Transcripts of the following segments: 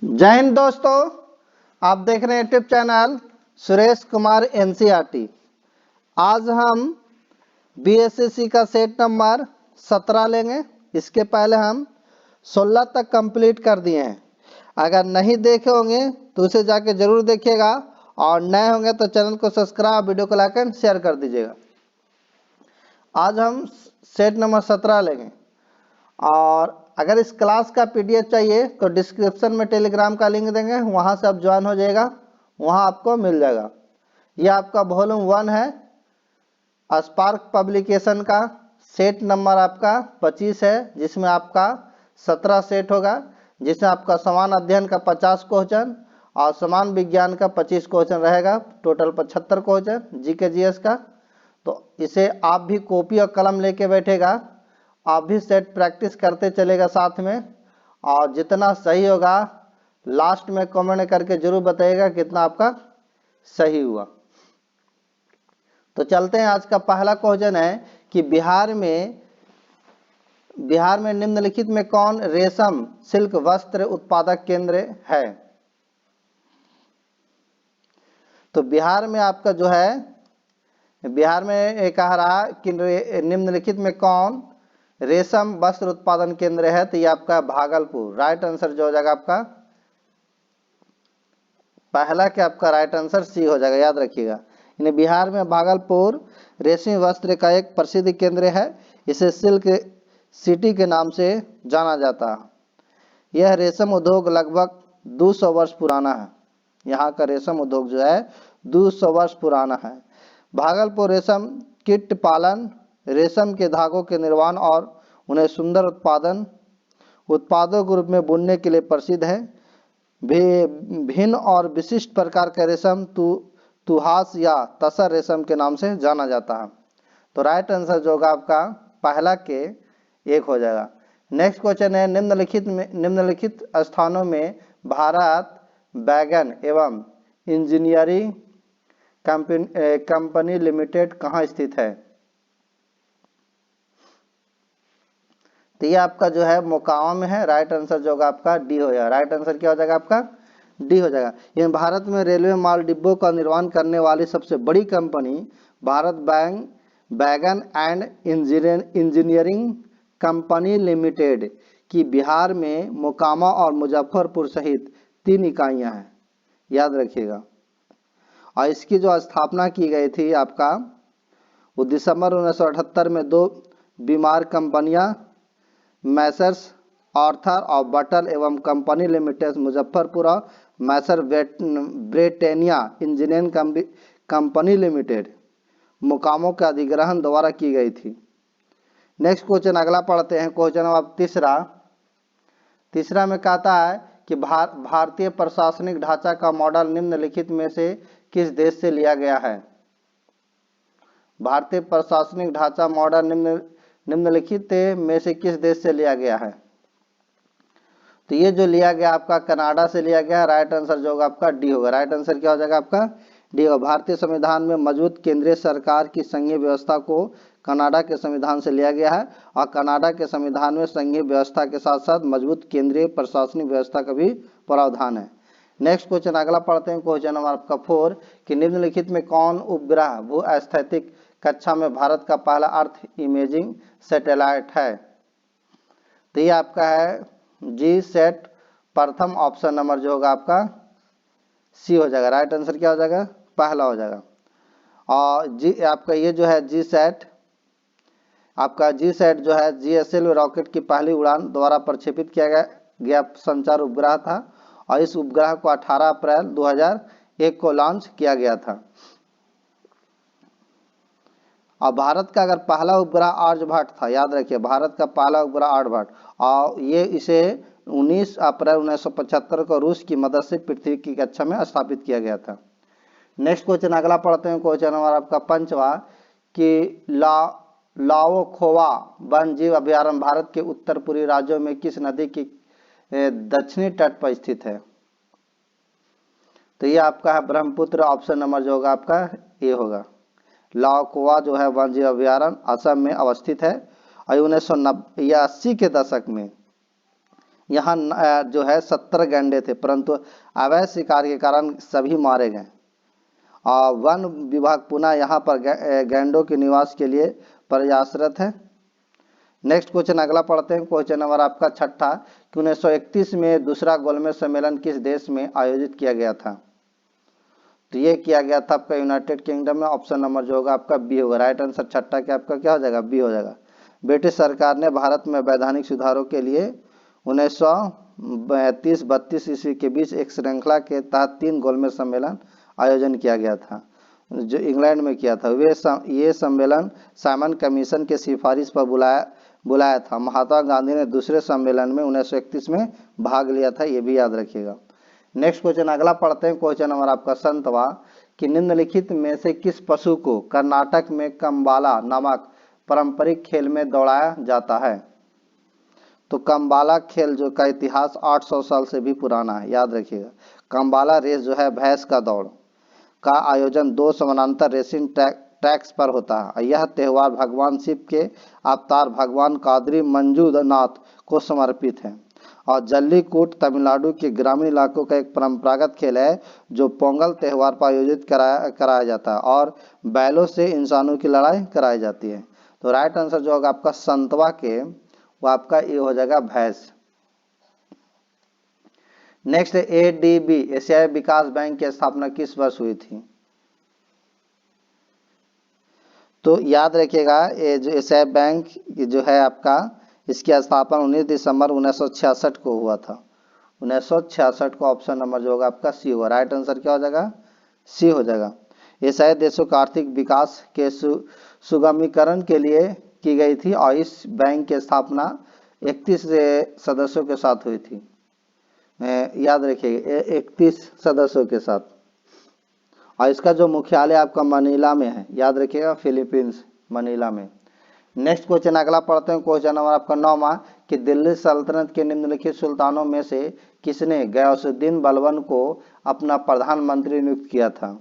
जय हिंद दोस्तों, आप देख रहे हैं YouTube channel Suresh Kumar NCERT. आज हम बीएसएससी का सेट नंबर 17 लेंगे। इसके पहले हम 16 तक कंप्लीट कर दिए हैं। अगर नहीं देखे होंगे तो उसे जाके जरूर देखिएगा और नए होंगे तो चैनल को सब्सक्राइब, वीडियो को लाइक एंड शेयर कर दीजिएगा। आज हम सेट नंबर 17 लेंगे और अगर इस क्लास का पीडीएफ चाहिए तो डिस्क्रिप्शन में टेलीग्राम का लिंक देंगे, वहाँ से आप ज्वाइन हो जाएगा, वहाँ आपको मिल जाएगा। यह आपका वॉल्यूम 1 है, स्पार्क पब्लिकेशन का। सेट नंबर आपका 25 है, जिसमें आपका 17 सेट होगा, जिसमें आपका समान अध्ययन का 50 क्वेश्चन और समान विज्ञान का 25 क्वेश्चन रहेगा। टोटल 75 क्वेश्चन जीके जीएस का। तो इसे आप भी कॉपी और कलम लेके बैठेगा, आप भी सेट प्रैक्टिस करते चलेगा साथ में, और जितना सही होगा लास्ट में कमेंट करके जरूर बताइएगा कितना आपका सही हुआ। तो चलते हैं। आज का पहला क्वेश्चन है कि बिहार में निम्नलिखित में कौन रेशम सिल्क वस्त्र उत्पादक केंद्र है। तो बिहार में आपका जो है, बिहार में कह रहा कि निम्नलिखित में कौन रेशम वस्त्र उत्पादन केंद्र है। तो ये आपका भागलपुर। राइट आंसर जो हो जाएगा आपका पहला क्या आपका राइट आंसर सी हो जाएगा, याद रखिएगा। इन्हें बिहार में भागलपुर रेशमी वस्त्र का एक प्रसिद्ध केंद्र है। इसे सिल्क सिटी के नाम से जाना जाता है। यह रेशम उद्योग लगभग 200 वर्ष पुराना है। यहाँ का रेशम उद्योग जो है 200 वर्ष पुराना है। भागलपुर रेशम कीट पालन, रेशम के धागों के निर्माण और उन्हें सुंदर उत्पादों के रूप में बुनने के लिए प्रसिद्ध है। भिन्न और विशिष्ट प्रकार का रेशम तुहास या तसर रेशम के नाम से जाना जाता है। तो राइट आंसर जो होगा आपका पहला के 1 हो जाएगा। नेक्स्ट क्वेश्चन है, निम्नलिखित स्थानों में भारत बैगन एवं इंजीनियरिंग कंपनी लिमिटेड कहाँ स्थित है। तो ये आपका जो है मोकामा में है। राइट आंसर जो होगा आपका डी हो जाएगा। राइट आंसर क्या हो जाएगा आपका डी हो जाएगा। यह भारत में रेलवे माल डिब्बों का निर्माण करने वाली सबसे बड़ी कंपनी भारत बैगन एंड इंजीनियरिंग कंपनी लिमिटेड की बिहार में मोकामा और मुजफ्फरपुर सहित 3 इकाइयां हैं, याद रखिएगा। और इसकी जो स्थापना की गई थी आपका वो दिसंबर 1978 में 2 बीमार कंपनियां मैसर्स आर्थर और बटल एवं कंपनी लिमिटेड मुजफ्फरपुर और मैसर ब्रिटेनिया इंजीनियरिंग कंपनी लिमिटेड मोकामों के अधिग्रहण द्वारा की गई थी। नेक्स्ट क्वेश्चन अगला पढ़ते हैं। क्वेश्चन नंबर तीसरा में कहता है कि भारतीय प्रशासनिक ढांचा का मॉडल निम्नलिखित में से किस देश से लिया गया है। भारतीय प्रशासनिक ढांचा मॉडल निम्नलिखित में से किस देश से लिया गया है। तो ये जो लिया गया आपका कनाडा से लिया गया। राइट आंसर जो होगा आपका डी होगा। राइट आंसर क्या हो जाएगा आपका डी होगा। भारतीय संविधान में मौजूद केंद्रीय सरकार की संघीय व्यवस्था को कनाडा के संविधान से लिया गया है और कनाडा के संविधान में संघीय व्यवस्था के साथ साथ मजबूत केंद्रीय प्रशासनिक व्यवस्था का भी प्रावधान है। नेक्स्ट क्वेश्चन अगला पढ़ते हैं। क्वेश्चन नंबर आपका 4 कि निम्नलिखित में कौन उपग्रह भू स्थैतिक कक्षा में भारत का पहला अर्थ इमेजिंग सैटेलाइट है। तो ये आपका है जी सेट। प्रथम ऑप्शन नंबर जो होगा आपका सी हो जाएगा। राइट आंसर क्या हो जाएगा पहला हो जाएगा। और जी आपका ये जो है जी सेट, आपका जी सेट जो है जीएसएलवी रॉकेट की पहली उड़ान द्वारा प्रक्षेपित किया गया संचार उपग्रह था और इस उपग्रह को 18 अप्रैल 2001 को लॉन्च किया गया था। और भारत का अगर पहला उपग्रह आर्यभट्ट था, याद रखिए भारत का पहला उपग्रह आर्यभट्ट, और ये इसे 19 अप्रैल 1975 को रूस की मदद से पृथ्वी की कक्षा में स्थापित किया गया था। नेक्स्ट क्वेश्चन अगला पढ़ते हैं। क्वेश्चन नंबर आपका 5वां कि लाओखोवा वन जीव अभ्यारण्य भारत के उत्तर पूर्वी राज्यों में किस नदी की दक्षिणी तट पर स्थित है। तो ये आपका है ब्रह्मपुत्र। ऑप्शन नंबर जो होगा आपका ए होगा। लाओखोवा जो है वन जीव अभ्यारण्य असम में अवस्थित है और 1980 के दशक में यहाँ जो है 70 गैंडे थे, परंतु अवैध शिकार के कारण सभी मारे गए। और वन विभाग पुनः यहाँ पर गैंडों के निवास के लिए प्रयासरत है। नेक्स्ट क्वेश्चन अगला पढ़ते हैं। क्वेश्चन नंबर आपका छठा कि 1931 में दूसरा गोलमेज सम्मेलन किस देश में आयोजित किया गया था? तो ये किया गया था आपका यूनाइटेड किंगडम में। ऑप्शन नंबर जो होगा आपका बी होगा। राइट आंसर छठा क्या आपका क्या हो जाएगा? बी हो जाएगा। ब्रिटिश सरकार ने भारत में वैधानिक सुधारों के लिए 1932 ईस्वी के बीच एक श्रृंखला के तहत 3 गोलमेज सम्मेलन आयोजन किया गया था, जो इंग्लैंड में किया था। ये सम्मेलन साइमन कमीशन के सिफारिश पर बुलाया था। महात्मा गांधी ने दूसरे सम्मेलन में 1931 में भाग लिया था, ये भी याद रखिएगा। नेक्स्ट क्वेश्चन अगला पढ़ते हैं। क्वेश्चन नंबर आपका संतवा कि निम्नलिखित में से किस पशु को कर्नाटक में कंबाला नामक पारंपरिक खेल में दौड़ाया जाता है? तो कंबाला खेल जो का इतिहास 800 साल से भी पुराना है, याद रखिएगा। कंबाला रेस जो है भैंस का दौड़ का आयोजन 2 समानांतर रेसिंग ट्रैक्स पर होता है। यह त्यौहार भगवान शिव के अवतार भगवान कादरी मंजूनाथ को समर्पित है। और जल्लीकट्टू तमिलनाडु के ग्रामीण इलाकों का एक परंपरागत खेल है जो पोंगल त्यौहार पर आयोजित कराया जाता है और बैलों से इंसानों की लड़ाई कराई जाती है। तो राइट आंसर जो होगा आपका संतवा के वो आपका ये हो जाएगा भैंस। नेक्स्ट एडीबी एशियाई विकास बैंक की स्थापना किस वर्ष हुई थी? तो याद रखिएगा ये जो एशियाई बैंक जो है आपका इसकी स्थापना 19 दिसंबर 1966 को हुआ था। 1966 को ऑप्शन नंबर जो होगा आपका सी होगा। राइट आंसर क्या हो जाएगा? सी हो जाएगा। एशियाई देशों का आर्थिक विकास के सुगमीकरण के लिए की गई थी और इस बैंक की स्थापना 31 सदस्यों के साथ हुई थी। याद रखिएगा 31 सदस्यों के साथ। और इसका जो मुख्यालय आपका मनीला में है, याद रखिएगा फिलीपींस मनीला में। नेक्स्ट क्वेश्चन अगला पढ़ते हैं। क्वेश्चन नंबर आपका 9वां कि दिल्ली सल्तनत के निम्नलिखित सुल्तानों में से किसने गयासुद्दीन बलबन को अपना प्रधानमंत्री नियुक्त किया था?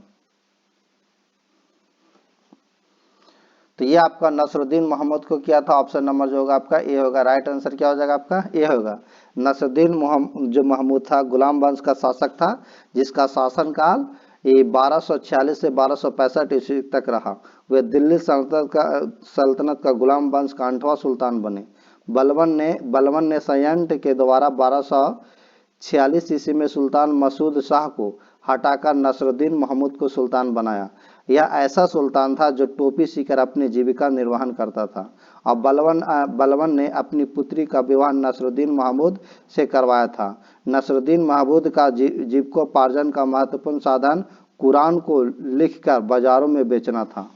तो ये आपका नसरुद्दीन मोहम्मद को किया था। ऑप्शन नंबर जो होगा आपका ए होगा। राइट आंसर क्या हो जाएगा आपका? ए होगा। नसरुद्दीन जो महमूद था गुलाम वंश का शासक था, जिसका शासनकाल ये 1246 से 1265 ईस्वी तक रहा। वे दिल्ली सल्तनत का गुलाम वंश का 8वां सुल्तान बने। बलबन ने संयंत्र के द्वारा 1246 ईस्वी में सुल्तान मसूद शाह को हटाकर नसरुद्दीन महमूद को सुल्तान बनाया। यह ऐसा सुल्तान था जो टोपी सीकर अपनी जीविका निर्वहन करता था। और बलबन ने अपनी पुत्री का विवाह नसरुद्दीन महमूद से करवाया था। नसरुद्दीन महमूद का जीविकोपार्जन का महत्वपूर्ण साधन कुरान को लिखकर बाजारों में बेचना था।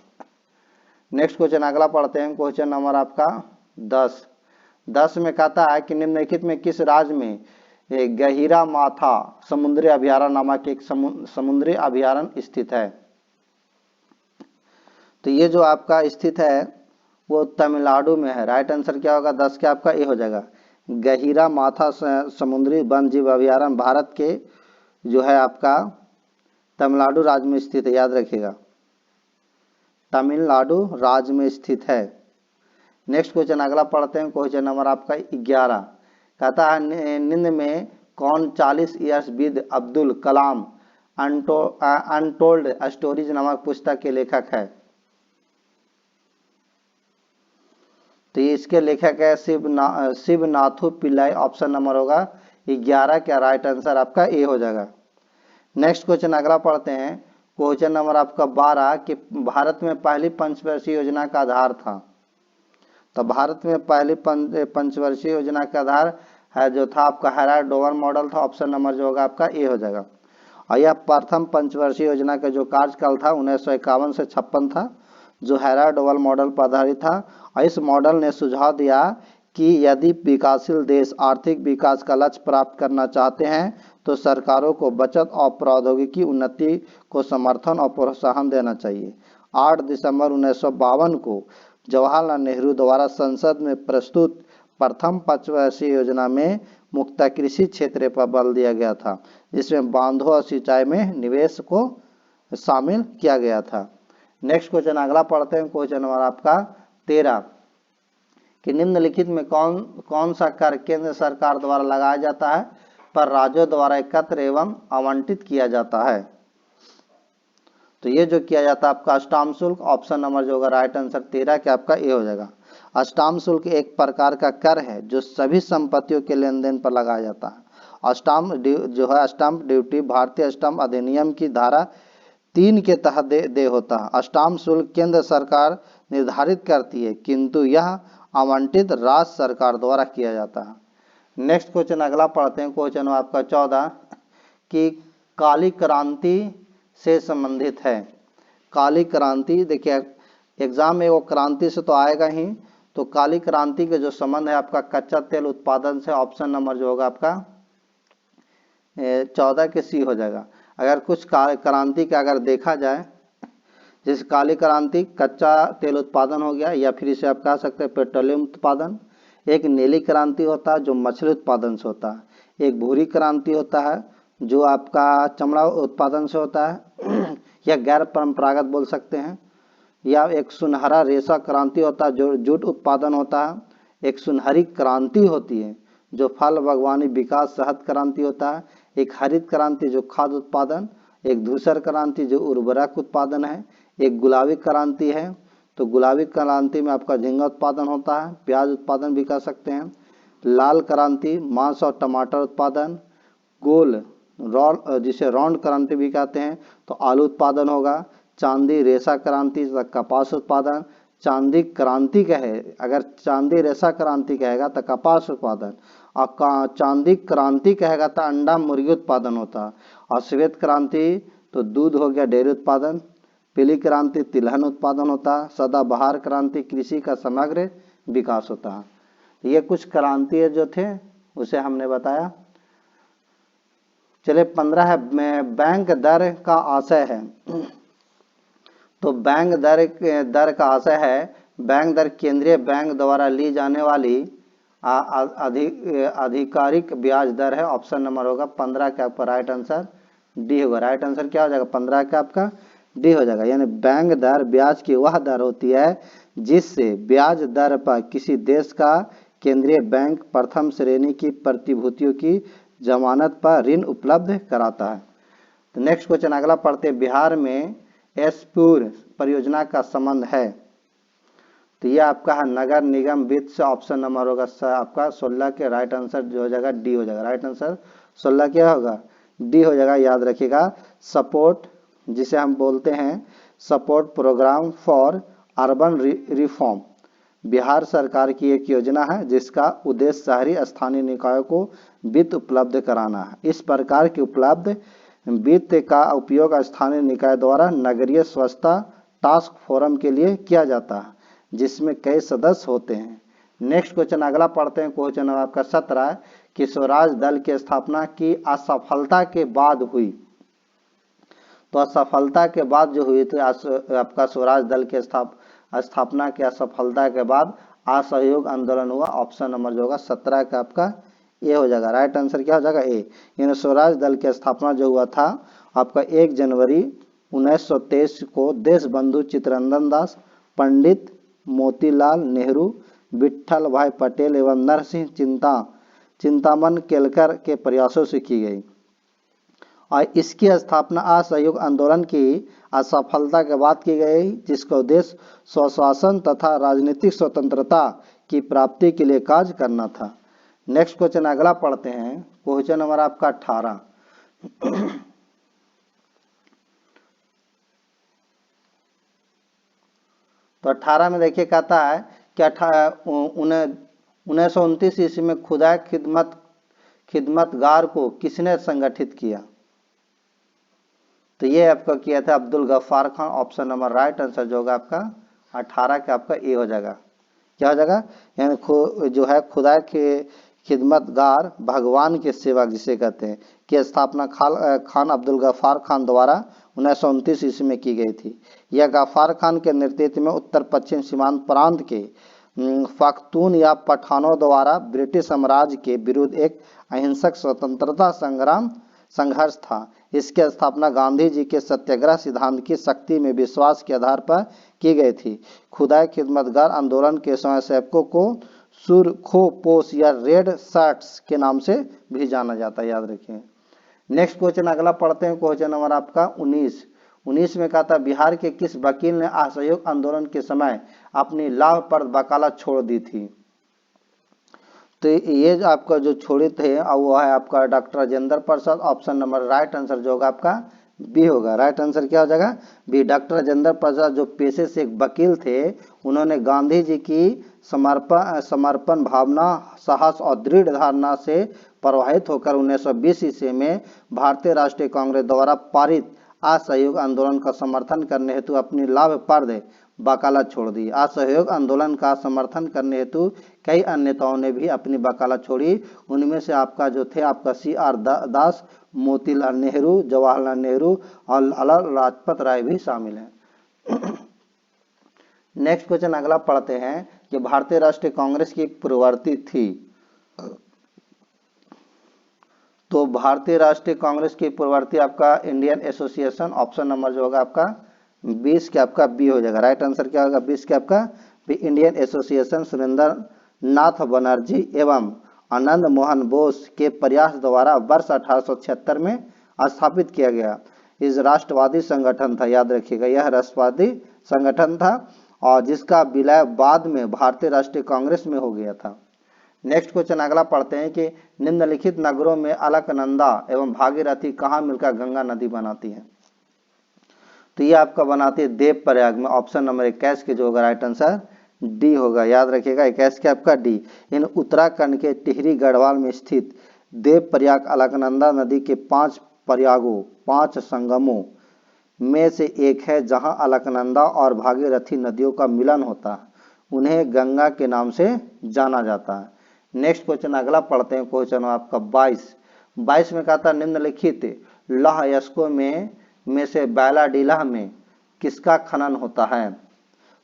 नेक्स्ट क्वेश्चन अगला पढ़ते हैं। क्वेश्चन नंबर आपका 10 में कहता है कि निम्नलिखित में किस राज्य में गहिरा माथा समुद्री अभयारण्य नामक एक समुद्री अभयारण्य स्थित है? तो ये जो आपका स्थित है वो तमिलनाडु में है। राइट आंसर क्या होगा? 10 के आपका ए हो जाएगा। गहिरा माथा समुद्री वन जीव अभयारण्य भारत के जो है आपका तमिलनाडु राज्य में स्थित है, याद रखिएगा। तमिलनाडु राज्य में स्थित है। नेक्स्ट क्वेश्चन अगला पढ़ते हैं। क्वेश्चन नंबर आपका 11 कहता है निम्न में कौन 40 years with Abdul Kalam untold stories नामक पुस्तक के लेखक है? तो इसके लेखक है शिवनाथु पिल्लाई। ऑप्शन नंबर होगा 11 का राइट आंसर आपका ए हो जाएगा। नेक्स्ट क्वेश्चन अगला पढ़ते हैं। क्वेश्चन नंबर आपका 12 कि भारत में पहली पंचवर्षीय योजना का आधार था। तो भारत में पहली पंचवर्षीय योजना का आधार है जो था आपका हैराल्ड डोवर मॉडल था। ऑप्शन नंबर जो होगा आपका ए हो जाएगा। और यह प्रथम पंचवर्षीय योजना का जो कार्यकाल था 1951 से 56 था, जो हैराल्ड डोवर मॉडल पर आधारित था। और इस मॉडल ने सुझाव दिया कि यदि विकासशील देश आर्थिक विकास का लक्ष्य प्राप्त करना चाहते हैं तो सरकारों को बचत और प्रौद्योगिकी उन्नति को समर्थन और प्रोत्साहन देना चाहिए। 8 दिसंबर 1952 को जवाहरलाल नेहरू द्वारा संसद में प्रस्तुत प्रथम पंचवर्षीय योजना में मुक्त कृषि क्षेत्र पर बल दिया गया था, जिसमें बांधों और सिंचाई में निवेश को शामिल किया गया था। नेक्स्ट क्वेश्चन अगला पढ़ते हैं। क्वेश्चन नंबर आपका 13 कि निम्नलिखित में कौन सा कर केंद्र सरकार द्वारा लगाया जाता है पर राज्यों द्वारा एकत्र एवं आवंटित किया जाता है। तो ये जो किया जाता है आपका अष्टांग शुल्क, ऑप्शन नंबर जो होगा राइट आंसर 13 के आपका ए हो जाएगा। अष्टांग शुल्क एक प्रकार का कर है जो सभी संपत्तियों के लेन देन पर लगाया जाता है। स्टाम्प जो है स्टाम्प ड्यूटी भारतीय स्टाम्प अधिनियम की धारा 3 के तहत दे होता है। स्टाम्प शुल्क केंद्र सरकार निर्धारित करती है किंतु यह आवंटित राज्य सरकार द्वारा किया जाता है। नेक्स्ट क्वेश्चन अगला पढ़ते हैं। क्वेश्चन आपका 14 कि काली क्रांति से संबंधित है। काली क्रांति देखिए एग्जाम में वो क्रांति से तो आएगा ही, तो काली क्रांति के जो संबंध है आपका कच्चा तेल उत्पादन से, ऑप्शन नंबर जो होगा आपका 14 के सी हो जाएगा। अगर कुछ क्रांति का अगर देखा जाए, जैसे काली क्रांति कच्चा तेल उत्पादन हो गया, या फिर इसे आप कह सकते हैं पेट्रोलियम उत्पादन। एक नीली क्रांति होता है जो मछली उत्पादन से होता है। एक भूरी क्रांति होता है जो आपका चमड़ा उत्पादन से होता है या गैर परंपरागत बोल सकते हैं। या एक सुनहरा रेशा क्रांति होता है जो जूट उत्पादन होता है। एक सुनहरी क्रांति होती है जो फल बागवानी विकास शहद क्रांति होता है। एक हरित क्रांति जो खाद्य उत्पादन। एक धूसर क्रांति जो उर्वरक उत्पादन है। एक गुलाबी क्रांति है, तो गुलाबी क्रांति में आपका झींगा उत्पादन होता है, प्याज उत्पादन भी कर सकते हैं। लाल क्रांति मांस और टमाटर उत्पादन। गोल जिसे राउंड क्रांति भी कहते हैं तो आलू उत्पादन होगा। चांदी रेशा क्रांति कपास उत्पादन। चांदी क्रांति कहे, अगर चांदी रेशा क्रांति कहेगा तो कपास उत्पादन, और चांदी क्रांति कहेगा तो अंडा मुर्गी उत्पादन होता है। और श्वेत क्रांति तो दूध हो गया डेयरी उत्पादन। पीली क्रांति तिलहन उत्पादन होता है। सदाबहार क्रांति कृषि का समग्र विकास होता है। ये कुछ क्रांति जो थे उसे हमने बताया। चले 15 है बैंक दर का आशय है। तो बैंक दर का आशय है, बैंक दर केंद्रीय बैंक द्वारा ली जाने वाली आधिकारिक ब्याज दर है। ऑप्शन नंबर होगा 15 का आपका राइट आंसर डी होगा। राइट आंसर क्या हो जाएगा 15 का आपका डी हो जाएगा। यानी बैंक दर ब्याज की वह दर होती है जिससे ब्याज दर पर किसी देश का केंद्रीय बैंक प्रथम श्रेणी की प्रतिभूतियों की जमानत पर ऋण उपलब्ध कराता है। तो नेक्स्ट क्वेश्चन अगला पढ़ते हैं। बिहार में एसपुर परियोजना का संबंध है, तो ये आपका है नगर निगम वित्त से। ऑप्शन नंबर होगा आपका 16 के राइट आंसर जो हो जाएगा डी हो जाएगा। राइट आंसर 16 क्या होगा डी हो जाएगा। याद रखिएगा सपोर्ट जिसे हम बोलते हैं support program for urban reform, Bihar सरकार की एक योजना है जिसका उद्देश्य शहरी स्थानीय निकायों को वित्त उपलब्ध कराना है। इस प्रकार के उपलब्ध वित्त का उपयोग स्थानीय निकाय द्वारा नगरीय स्वच्छता टास्क फोरम के लिए किया जाता है जिसमें कई सदस्य होते हैं। नेक्स्ट क्वेश्चन अगला पढ़ते हैं। क्वेश्चन आपका 17 कि स्वराज दल की स्थापना की असफलता के बाद हुई। तो असफलता के बाद जो हुई थी आपका स्वराज दल के स्थापना की असफलता के बाद असहयोग आंदोलन हुआ। ऑप्शन नंबर जो होगा 17 का आपका ए हो जाएगा। राइट आंसर क्या हो जाएगा ए। यानी स्वराज दल की स्थापना जो हुआ था आपका 1 जनवरी 1923 को देशबंधु चित्तरंजन दास, पंडित मोतीलाल नेहरू, विट्ठल भाई पटेल एवं नरसिंह चिंतामन केलकर के प्रयासों से की गई। और इसकी स्थापना असहयोग आंदोलन की असफलता के बाद की गई जिसका उद्देश्य स्वशासन तथा राजनीतिक स्वतंत्रता की प्राप्ति के लिए कार्य करना था। नेक्स्ट क्वेश्चन अगला पढ़ते हैं। क्वेश्चन नंबर आपका 18 तो 18 में देखिए कहता है कि 1929 ईस्वी में खुदाई खिदमतगार को किसने संगठित किया। तो ये आपका किया था Abdul Gaffar Khan. Option number right answer जो होगा आपका 18 का आपका ए हो जाएगा। क्या हो जाएगा यानी जो है खुदा के खिदमतगार भगवान के सेवक जिसे कहते हैं की स्थापना खान अब्दुल गफ्फार खान द्वारा 1929 ईस्वी में की गई थी। यह गफ्फार खान के नेतृत्व में उत्तर पश्चिम सीमांत प्रांत के पख्तून या पठानों द्वारा ब्रिटिश साम्राज्य के विरुद्ध एक अहिंसक स्वतंत्रता संघर्ष था। इसकी स्थापना गांधी जी के सत्याग्रह सिद्धांत की शक्ति में विश्वास के आधार पर की गई थी। खुदाई खिदमतगार आंदोलन के स्वयंसेवकों को सुरखोपोश या रेड शर्ट्स के नाम से भी जाना जाता है, याद रखिए। नेक्स्ट क्वेश्चन अगला पढ़ते हैं, क्वेश्चन नंबर आपका 19 में कहा था बिहार के किस वकील ने असहयोग आंदोलन के समय अपनी लाभप्रद वकालत छोड़ दी थी? तो ये आपका जो छोड़े थे वो है आपका doctor Rajendra Prasad. Option number right answer जो होगा आपका बी होगा। राइट आंसर क्या हो जाएगा? बी। डॉक्टर राजेंद्र प्रसाद जो पेशे से एक वकील थे, उन्होंने गांधी जी की समर्पण भावना, साहस और दृढ़ धारणा से प्रभावित होकर 1920 ईस्वी में भारतीय राष्ट्रीय कांग्रेस द्वारा पारित असहयोग आंदोलन का समर्थन करने हेतु अपनी लाभप्रद वकालत छोड़ दी। असहयोग आंदोलन का समर्थन करने हेतु कई अन्य नेताओं ने भी अपनी वकालत छोड़ी। उनमें से आपका जो थे आपका CR दास, मोतीलाल नेहरू, जवाहरलाल नेहरू और लाला लाजपत राय भी शामिल हैं। नेक्स्ट क्वेश्चन अगला पढ़ते हैं कि भारतीय राष्ट्रीय कांग्रेस की एक प्रवृत्ति थी। तो भारतीय राष्ट्रीय कांग्रेस की प्रवृत्ति आपका इंडियन एसोसिएशन। ऑप्शन नंबर जो होगा आपका 20 के आपका बी हो जाएगा। राइट आंसर क्या होगा? 20 के आपका बी। इंडियन एसोसिएशन सुरेंद्र नाथ बनर्जी एवं आनंद मोहन बोस के प्रयास द्वारा वर्ष 1876 में स्थापित किया गया। इस राष्ट्रवादी संगठन था, याद रखिएगा, यह राष्ट्रवादी संगठन था और जिसका विलय बाद में भारतीय राष्ट्रीय कांग्रेस में हो गया था। नेक्स्ट क्वेश्चन अगला पढ़ते हैं कि निम्नलिखित नगरों में अलकनंदा एवं भागीरथी कहाँ मिलकर गंगा नदी बनाती है? तो ये आपका बनाती है देवप्रयाग में। ऑप्शन नंबर 21 के जो होगा राइट आंसर डी होगा। याद रखिएगा 21 के आपका डी। इन उत्तराखंड के टिहरी गढ़वाल में स्थित देवप्रयाग अलकनंदा नदी के 5 प्रयागों, 5 संगमों में से एक है, जहां अलकनंदा और भागीरथी नदियों का मिलन होता है। उन्हें गंगा के नाम से जाना जाता है। नेक्स्ट क्वेश्चन अगला पढ़ते हैं, क्वेश्चन आपका 22 में कहा था निम्नलिखित लौह अयस्कों में से बैलाडीला में किसका खनन होता है?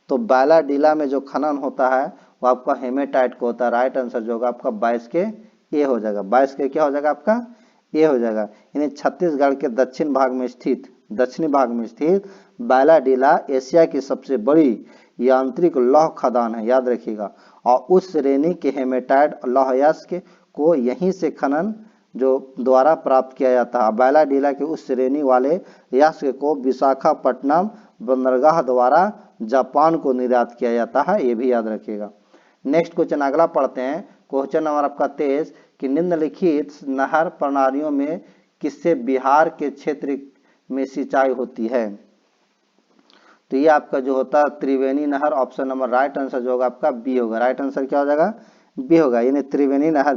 तो बैलाडीला में जो खनन होता है वो आपका हेमेटाइट को होता है। राइट आंसर जो होगा आपका 22 के ए हो जाएगा। 22 के क्या हो जाएगा आपका? ए हो जाएगा। यानी छत्तीसगढ़ के दक्षिणी भाग में स्थित बैलाडीला एशिया की सबसे बड़ी यांत्रिक लौह खदान है, याद रखिएगा। और उस श्रेणी के हेमेटाइट लौह अयस्क को यहीं से खनन जो द्वारा प्राप्त किया जाता है। बैलाडीला के उस श्रेणी वाले अयस्क को विशाखापट्टनम बंदरगाह द्वारा जापान को निर्यात किया जाता है, ये भी याद रखिएगा। नेक्स्ट क्वेश्चन अगला पढ़ते हैं, क्वेश्चन नंबर आपका 23 कि निम्नलिखित नहर प्रणालियों में किससे बिहार के क्षेत्र में सिंचाई होती है? तो ये आपका जो होता है त्रिवेणी नहर। ऑप्शन नंबर राइट आंसर जो होगा आपका बी होगा। राइट आंसर क्या हो जाएगा? बी होगा। यानी त्रिवेणी नहर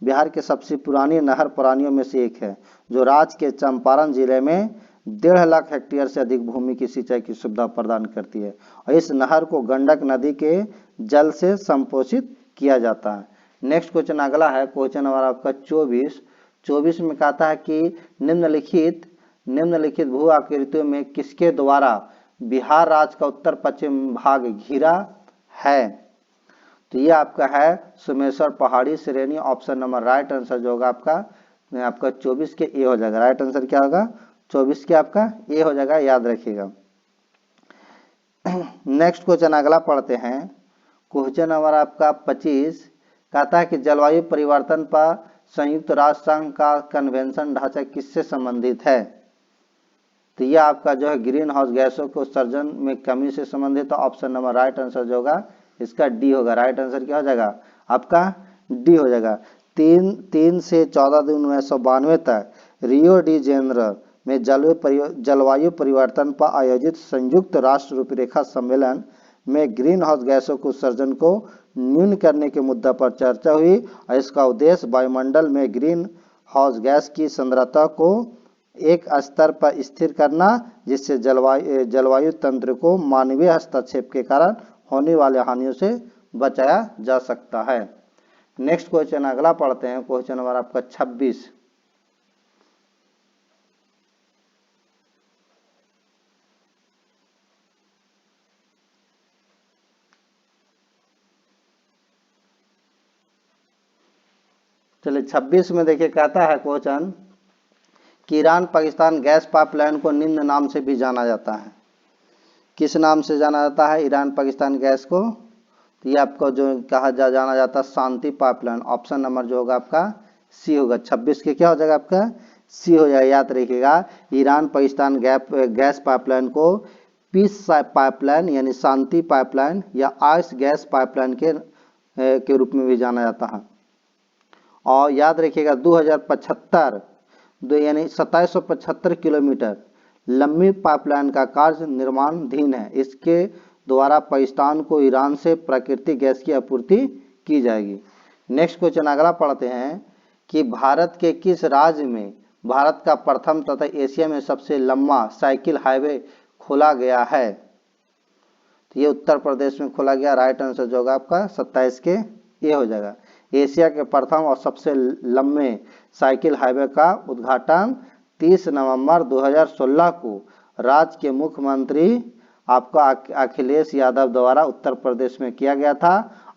बिहार के सबसे पुरानी नहर प्रणालियों में से एक है, जो राज्य के चंपारण जिले में 1.5 लाख हेक्टेयर से अधिक भूमि की सिंचाई की सुविधा प्रदान करती है और इस नहर को गंडक नदी के जल से संपोषित किया जाता है। नेक्स्ट क्वेश्चन अगला है, क्वेश्चन नंबर आपका 24 में कहता है कि निम्नलिखित भू आकृतियों में किसके द्वारा बिहार राज्य का उत्तर पश्चिम भाग घिरा है? तो ये आपका है सोमेश्वर पहाड़ी श्रेणी। ऑप्शन नंबर राइट आंसर जो होगा आपका 24 के ए हो जाएगा। राइट आंसर क्या होगा? 24 के आपका ए हो जाएगा, याद रखिएगा। नेक्स्ट क्वेश्चन अगला पढ़ते हैं, क्वेश्चन नंबर आपका 25 कहता है कि जलवायु परिवर्तन पर संयुक्त राष्ट्र संघ का कन्वेंशन ढांचा किससे संबंधित है? तो ये आपका जो है ग्रीन हाउस गैसों के उत्सर्जन में कमी से संबंधित है। ऑप्शन नंबर राइट आंसर जो होगा इसका डी होगा। राइट आंसर क्या हो जाएगा आपका? डी हो जाएगा। 3 से 14 जून 1992 तक रियो डी जेनेरो में जलवायु परिवर्तन पर आयोजित संयुक्त राष्ट्र रूपरेखा सम्मेलन में ग्रीन हाउस गैसों के उत्सर्जन को न्यून करने के मुद्दा पर चर्चा हुई और इसका उद्देश्य वायुमंडल में ग्रीन हाउस गैस की सांद्रता को एक स्तर पर स्थिर करना, जिससे जलवायु तंत्र को मानवीय हस्तक्षेप के कारण होने वाले हानियों से बचाया जा सकता है। नेक्स्ट क्वेश्चन अगला पढ़ते हैं, क्वेश्चन नंबर आपका 26। चलिए 26 में देखिए कहता है क्वेश्चन कि ईरान पाकिस्तान गैस पाइपलाइन को निम्न नाम से भी जाना जाता है। किस नाम से जाना जाता है ईरान पाकिस्तान गैस को? तो ये आपको जो कहा जाना जाता है शांति पाइपलाइन, ऑप्शन नंबर जो होगा आपका सी होगा। 26 के क्या हो जाएगा आपका सी हो जाएगा। याद रखिएगा ईरान पाकिस्तान गैस पाइपलाइन को पीस पाइपलाइन यानी शांति पाइपलाइन या आइस गैस पाइपलाइन के रूप में भी जाना जाता है। और याद रखिएगा 2075 यानी 2775 किलोमीटर लंबी पाइपलाइन का कार्य निर्माणाधीन है। इसके द्वारा पाकिस्तान को ईरान से प्राकृतिक गैस की आपूर्ति की जाएगी। नेक्स्ट क्वेश्चन अगला पढ़ते हैं कि भारत के किस राज्य में भारत का प्रथम तथा एशिया में सबसे लंबा साइकिल हाईवे खोला गया है। तो ये उत्तर प्रदेश में खोला गया। राइट आंसर जो होगा आपका 27 के ये हो जाएगा। एशिया के प्रथम और सबसे लंबे साइकिल हाईवे का उद्घाटन 30 नवंबर 2016 को राज्य के मुख्यमंत्री आपका अखिलेश यादव द्वारा उत्तर प्रदेश में किया गया था।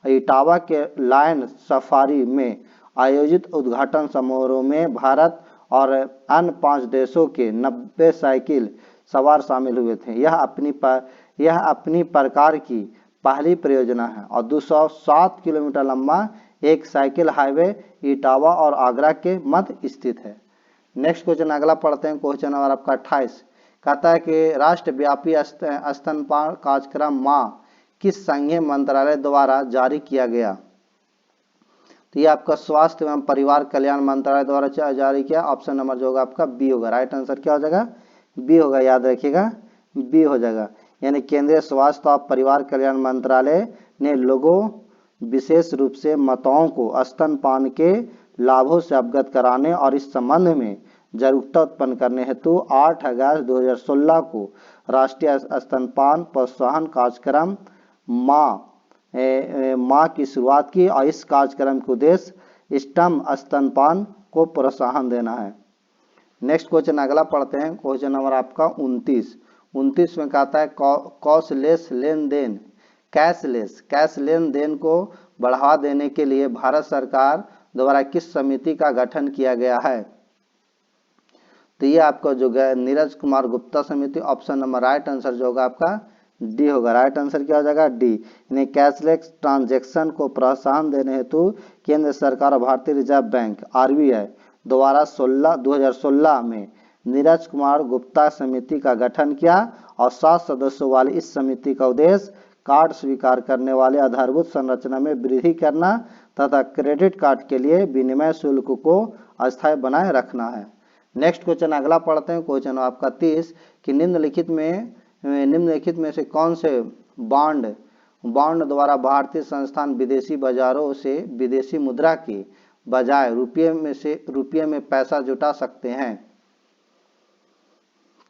इटावा के लायन सफारी में आयोजित उद्घाटन समारोह में भारत और अन्य 5 देशों के 90 साइकिल सवार शामिल हुए थे। यह अपनी प्रकार की पहली परियोजना है और 207 किलोमीटर लंबा एक साइकिल हाईवे इटावा और आगरा के मध्य स्थित है। नेक्स्ट क्वेश्चन अगला पढ़ते हैं। क्वेश्चन नंबर आपका 28 कहता है कि राष्ट्रव्यापी स्तनपान कार्यक्रम माँ किस संघीय मंत्रालय द्वारा जारी किया गया। तो ये आपका स्वास्थ्य एवं परिवार कल्याण मंत्रालय द्वारा जारी किया। ऑप्शन नंबर जो होगा आपका बी होगा। राइट आंसर क्या हो जाएगा बी होगा। याद रखिएगा बी हो जाएगा। यानी केंद्रीय स्वास्थ्य और परिवार कल्याण मंत्रालय ने लोगों विशेष रूप से माताओं को स्तनपान के लाभों से अवगत कराने और इस संबंध में जागरूकता उत्पन्न करने हेतु 8 अगस्त 2016 को राष्ट्रीय स्तनपान प्रोत्साहन कार्यक्रम माँ की शुरुआत की और इस कार्यक्रम के उद्देश्य स्तन स्तनपान को प्रोत्साहन देना है। नेक्स्ट क्वेश्चन अगला पढ़ते हैं। क्वेश्चन नंबर आपका 29 में कहता है कैशलेस लेन देन कैश लेन देन को बढ़ावा देने के लिए भारत सरकार द्वारा किस समिति का गठन किया गया है। तो ये आपका जो नीरज कुमार गुप्ता समिति। ऑप्शन नंबर राइट आंसर जो होगा आपका डी होगा। राइट आंसर क्या हो जाएगा डी। यानी कैशलेस ट्रांजैक्शन को प्रोत्साहन देने हेतु केंद्र सरकार और भारतीय रिजर्व बैंक आरबीआई द्वारा 2016 में नीरज कुमार गुप्ता समिति का गठन किया और 7 सदस्यों वाली इस समिति का उद्देश्य कार्ड स्वीकार करने वाले आधारभूत संरचना में वृद्धि करना तथा क्रेडिट कार्ड के लिए विनिमय शुल्क को अस्थायी बनाए रखना है। नेक्स्ट क्वेश्चन अगला पढ़ते हैं। क्वेश्चन आपका 30 कि निम्नलिखित में से कौन से बॉन्ड द्वारा भारतीय संस्थान विदेशी बाजारों से विदेशी मुद्रा के बजाय रुपये में पैसा जुटा सकते हैं।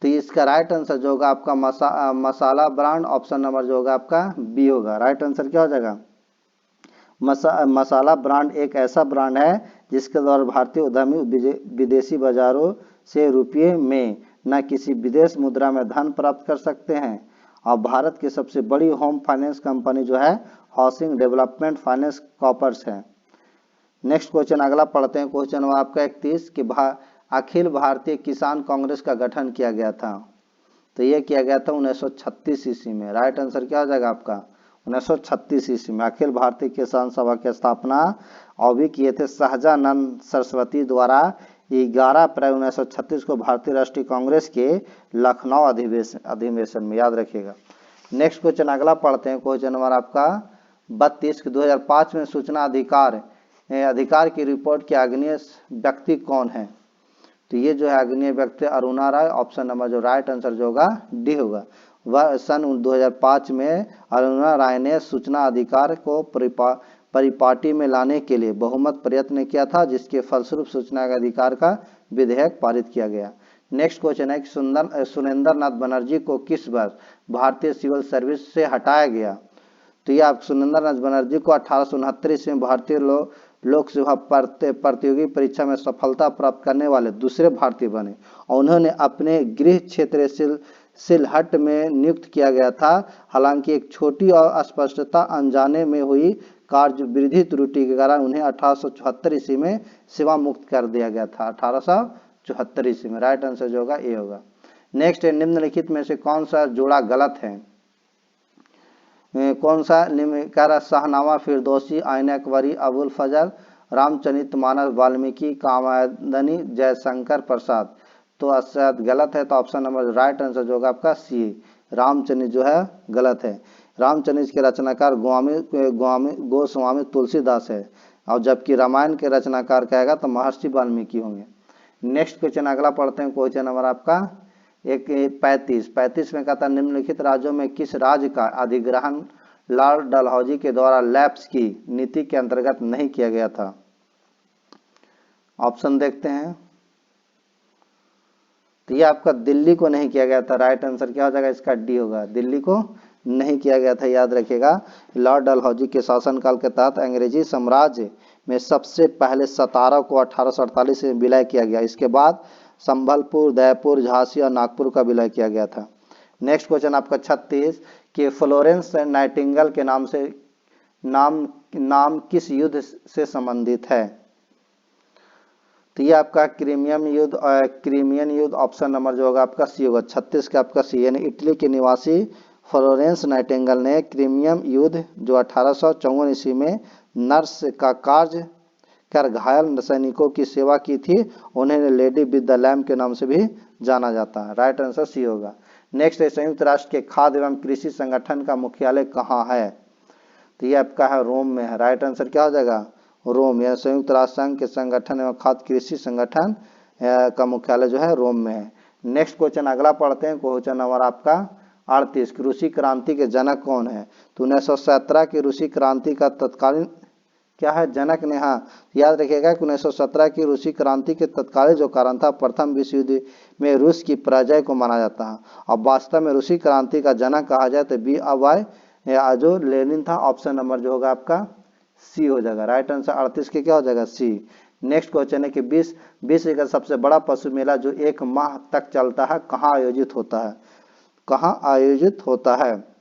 तो इसका राइट आंसर जो होगा आपका मसाला ब्रांड। ऑप्शन नंबर जो होगा आपका बी होगा। राइट आंसर क्या हो जाएगा मसाला ब्रांड एक ऐसा ब्रांड है जिसके द्वारा भारतीय उद्यमी विदेशी बाजारों से रुपये में न किसी विदेश मुद्रा में धन प्राप्त कर सकते हैं। और भारत की सबसे बड़ी होम फाइनेंस कंपनी जो है हाउसिंग डेवलपमेंट फाइनेंस कॉर्पोरेशन है। नेक्स्ट क्वेश्चन अगला पढ़ते हैं। क्वेश्चन आपका 31 कि अखिल भारतीय किसान कांग्रेस का गठन किया गया था। तो ये किया गया था 1936 ईस्वी में। राइट आंसर क्या हो जाएगा आपका 1936 ईस्वी में अखिल भारतीय किसान सभा की स्थापना और भी किए थे सहजानंद सरस्वती द्वारा 11 अप्रैल 1936 को भारतीय राष्ट्रीय कांग्रेस के लखनऊ अधिवेशन में। याद रखिएगा। नेक्स्ट क्वेश्चन अगला पढ़ते हैं। क्वेश्चन नंबर आपका 32 कि 2005 में सूचना अधिकार की रिपोर्ट के अग्रणीय व्यक्ति कौन है। तो ये जो है अग्रणीय व्यक्ति अरुणा राय। ऑप्शन नंबर जो राइट आंसर जो होगा डी होगा। वह सन 2005 में अरुणा राय ने सूचना अधिकार को परिपाटी में लाने के लिए बहुमत प्रयत्न किया था, जिसके फलस्वरूप सूचना के अधिकार का विधेयक पारित किया गया। नेक्स्ट क्वेश्चन है कि सुरेंद्र नाथ बनर्जी को किस वर्ष भारतीय सिविल सर्विस से हटाया गया। तो ये आप सुरेंद्र नाथ बनर्जी को 1869 ईस्वी में भारतीय लोक सेवा प्रतियोगी परीक्षा में सफलता प्राप्त करने वाले दूसरे भारतीय बने और उन्होंने अपने गृह क्षेत्र सिलहट में नियुक्त किया गया था। हालांकि एक छोटी और अस्पष्टता अनजाने में हुई कार्य वृद्धि त्रुटि के कारण उन्हें 1874 ईस्वी में सेवा मुक्त कर दिया गया था। 1874 ईस्वी में। राइट आंसर जो होगा ए होगा। नेक्स्ट है निम्नलिखित में से कौन सा जोड़ा गलत है। कौन सा कह रहा शाहनामा फिरदौसी, आईन अकबरी, अबुल फजल, रामचरित मानस, वाल्मीकि, कामायनी, जयशंकर प्रसाद। तो शायद गलत है, तो ऑप्शन नंबर राइट आंसर जो होगा आपका सी, रामचरित जो है गलत है। रामचरित के रचनाकार गोस्वामी तुलसीदास है, और जबकि रामायण के रचनाकार कहेगा तो महर्षि वाल्मीकि होंगे। नेक्स्ट क्वेश्चन अगला पढ़ते हैं, क्वेश्चन नंबर आपका 35 में कहता है निम्नलिखित राज्यों में किस राज्य का अधिग्रहण लॉर्ड डलहौजी के द्वारा लैप्स की नीति के अंतर्गत नहीं किया गया था। ऑप्शन देखते हैं, तो ये आपका दिल्ली को नहीं किया गया था। राइट आंसर क्या हो जाएगा इसका, डी होगा, दिल्ली को नहीं किया गया था। याद रखिएगा, लॉर्ड डलहौजी के शासनकाल के तहत अंग्रेजी साम्राज्य में सबसे पहले सतारा को 1848 में विलय किया गया। इसके बाद संभलपुर, उदयपुर, झांसी और नागपुर का विलय किया गया था। नेक्स्ट क्वेश्चन आपका 36 कि फ्लोरेंस नाइटिंगेल के नाम किस युद्ध से संबंधित है। तो ये आपका क्रीमियन युद्ध ऑप्शन नंबर जो होगा आपका सी होगा, 36 का आपका सी। यानी इटली के निवासी फ्लोरेंस नाइटिंगेल ने क्रीमियन युद्ध जो 1854 ईस्वी में नर्स का कार्य कर घायल सैनिकों की सेवा की थी, उन्हें लेडी विद द लैम्प के नाम से भी जाना जाता है। राइट आंसर सी होगा। नेक्स्ट है संयुक्त राष्ट्र के खाद्य एवं कृषि संगठन का मुख्यालय कहाँ है। तो ये आपका है रोम में है। राइट आंसर क्या हो जाएगा, रोम। या संयुक्त राष्ट्र संघ के संगठन एवं खाद्य कृषि संगठन का मुख्यालय जो है रोम में है। नेक्स्ट क्वेश्चन अगला पढ़ते हैं, क्वेश्चन नंबर आपका 38 रूसी क्रांति के जनक कौन है। तो 1917 की रूसी क्रांति का तत्कालीन क्या है, जनक ने, हाँ याद रखिएगा कि 1917 की रूसी क्रांति के तत्कालीन जो कारण था प्रथम विश्व युद्ध में रूस की पराजय को माना जाता है। अब वास्तव में रूसी क्रांति का जनक कहा जाए तो BY जो लेनिन था। ऑप्शन नंबर जो होगा आपका सी हो जाएगा। राइट आंसर 38 के क्या हो जाएगा, सी। नेक्स्ट क्वेश्चन है कि विश्व का सबसे बड़ा पशु मेला जो 1 माह तक चलता है कहाँ आयोजित होता है, कहाँ आयोजित होता है।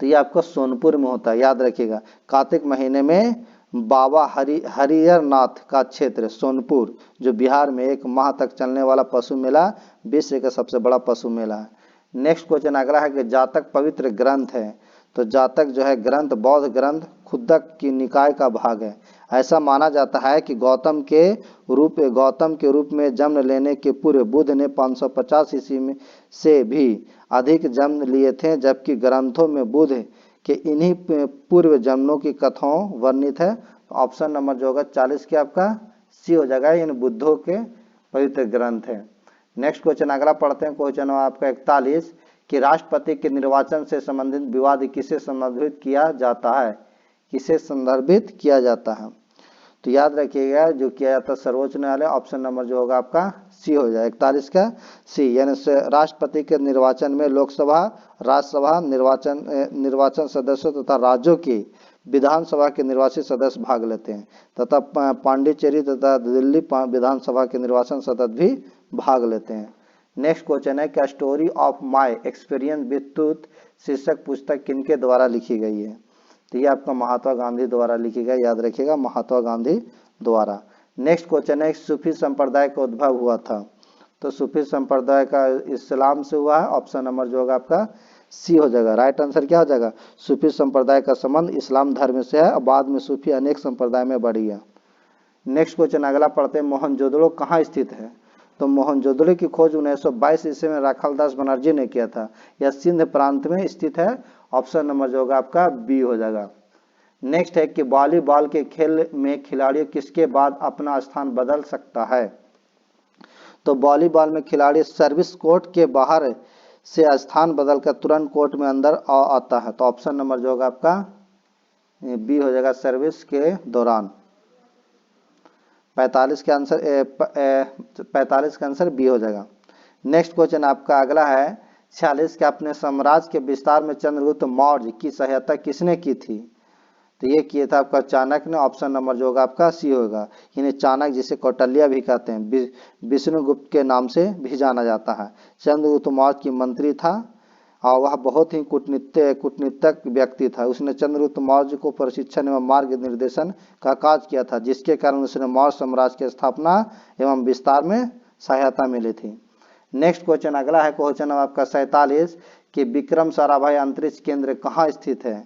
तो ये आपको सोनपुर में होता है। याद रखिएगा, कार्तिक महीने में बाबा हरिहर नाथ का क्षेत्र सोनपुर जो बिहार में 1 माह तक चलने वाला पशु मेला विश्व का सबसे बड़ा पशु मेला है। नेक्स्ट क्वेश्चन अगला है कि जातक पवित्र ग्रंथ है। तो जातक जो है ग्रंथ बौद्ध ग्रंथ खुद्दक की निकाय का भाग है। ऐसा माना जाता है कि गौतम के रूप में जन्म लेने के पूर्व बुद्ध ने 550 ईस्वी में से भी अधिक जन्म लिए थे, जबकि ग्रंथों में बुद्ध के इन्हीं पूर्व जन्मों की कथाओं वर्णित है। तो ऑप्शन नंबर जो होगा 40 के आपका सी हो जाएगा, इन बुद्धों के पवित्र ग्रंथ है। नेक्स्ट क्वेश्चन अगला पढ़ते हैं, क्वेश्चन आपका 41 कि राष्ट्रपति के निर्वाचन से संबंधित विवाद किसे संदर्भित किया जाता है, किसे संदर्भित किया जाता है। तो याद रखिएगा जो किया जाता है सर्वोच्च न्यायालय। ऑप्शन नंबर जो होगा आपका सी हो जाए, 41 का सी। यानी राष्ट्रपति के निर्वाचन में लोकसभा, राज्यसभा निर्वाचन सदस्यों तथा राज्यों की विधानसभा के निर्वाचित सदस्य भाग लेते हैं, तथा पांडिचेरी तथा दिल्ली विधानसभा के निर्वाचन सदस्य भी भाग लेते हैं। नेक्स्ट क्वेश्चन है क्या story of my experience with tooth शीर्षक पुस्तक किनके द्वारा लिखी गई है। तो ये आपका महात्मा गांधी द्वारा लिखी गई। याद रखिएगा, महात्मा गांधी द्वारा। नेक्स्ट क्वेश्चन है सूफी संप्रदाय का उद्भव हुआ था। तो सूफी संप्रदाय का इस्लाम से हुआ है। ऑप्शन नंबर जो होगा आपका सी हो जाएगा। राइट आंसर क्या हो जाएगा, सूफी संप्रदाय का संबंध इस्लाम धर्म से है और बाद में सूफी अनेक संप्रदाय में बढ़ी है। नेक्स्ट क्वेश्चन अगला पढ़ते हैं, मोहनजोदड़ो कहाँ स्थित है। तो मोहनजोदड़ो की खोज 1922 ईस्वी में राखालदास बनर्जी ने किया था। यह सिंध प्रांत में स्थित है। ऑप्शन नंबर जो होगा आपका बी हो जाएगा। नेक्स्ट है कि वॉलीबॉल के खेल में खिलाड़ी किसके बाद अपना स्थान बदल सकता है। तो वॉलीबॉल में खिलाड़ी सर्विस कोर्ट के बाहर से स्थान बदलकर तुरंत कोर्ट में अंदर आता है। तो ऑप्शन नंबर जो होगा आपका बी हो जाएगा, सर्विस के दौरान। 45 का आंसर बी हो जाएगा। नेक्स्ट क्वेश्चन आपका अगला है 46 के अपने साम्राज्य के विस्तार में चंद्रगुप्त मौर्य की सहायता किसने की थी। तो ये किया था आपका चाणक्य ने। ऑप्शन नंबर जो होगा आपका सी होगा। इन्हें चाणक्य जिसे कौटिल्य भी कहते हैं, विष्णुगुप्त के नाम से भी जाना जाता है। चंद्रगुप्त मौर्य की मंत्री था और वह बहुत ही कूटनीतिक व्यक्ति था। उसने चंद्रगुप्त मौर्य को प्रशिक्षण एवं मार्ग निर्देशन का कार्य किया था, जिसके कारण उसने मौर्य साम्राज्य की स्थापना एवं विस्तार में सहायता मिली थी। नेक्स्ट क्वेश्चन अगला है क्वेश्चन नंबर आपका 47 कि विक्रम साराभाई अंतरिक्ष केंद्र कहाँ स्थित है।